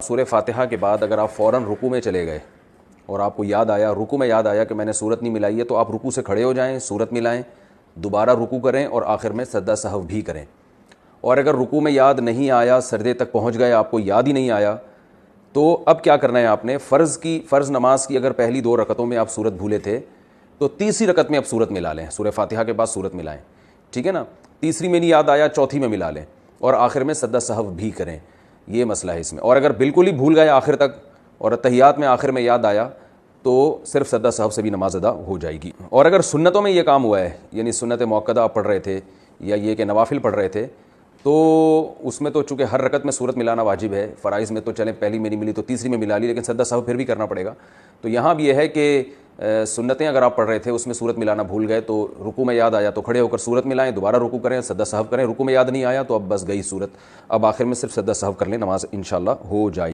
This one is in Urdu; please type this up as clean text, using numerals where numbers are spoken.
سورہ فاتحہ کے بعد اگر آپ فوراً رکوع میں چلے گئے اور آپ کو یاد آیا، رکوع میں یاد آیا کہ میں نے صورت نہیں ملائی ہے، تو آپ رکوع سے کھڑے ہو جائیں، صورت ملائیں، دوبارہ رکوع کریں اور آخر میں سجدہ سہو بھی کریں۔ اور اگر رکوع میں یاد نہیں آیا، سجدے تک پہنچ گئے، آپ کو یاد ہی نہیں آیا، تو اب کیا کرنا ہے آپ نے؟ فرض نماز کی اگر پہلی 2 رکعتوں میں آپ صورت بھولے تھے تو تیسری رکعت میں آپ صورت ملا لیں، سورہ فاتحہ کے بعد صورت ملائیں، ٹھیک ہے نا؟ تیسری میں نہیں یاد آیا، چوتھی میں ملا لیں اور آخر میں سجدہ سہو بھی کریں، یہ مسئلہ ہے اس میں۔ اور اگر بالکل ہی بھول گئے آخر تک اور تحیات میں آخر میں یاد آیا تو صرف سجدہ سہو سے بھی نماز ادا ہو جائے گی۔ اور اگر سنتوں میں یہ کام ہوا ہے، یعنی سنت مؤکدہ آپ پڑھ رہے تھے یا یہ کہ نوافل پڑھ رہے تھے، تو اس میں تو چونکہ ہر رکعت میں صورت ملانا واجب ہے، فرائض میں تو چلیں پہلی میں نہیں ملی تو تیسری میں ملا لی، لیکن سجدہ سہو پھر بھی کرنا پڑے گا۔ تو یہاں بھی یہ ہے کہ سنتیں اگر آپ پڑھ رہے تھے اس میں صورت ملانا بھول گئے تو رکوع میں یاد آیا تو کھڑے ہو کر صورت ملائیں، دوبارہ رکوع کریں، سجدہ سہو کریں، رکوع میں یاد نہیں آیا تو اب بس گئی صورت، اب آخر میں صرف سجدہ سہو کر لیں، نماز انشاءاللہ ہو جائے۔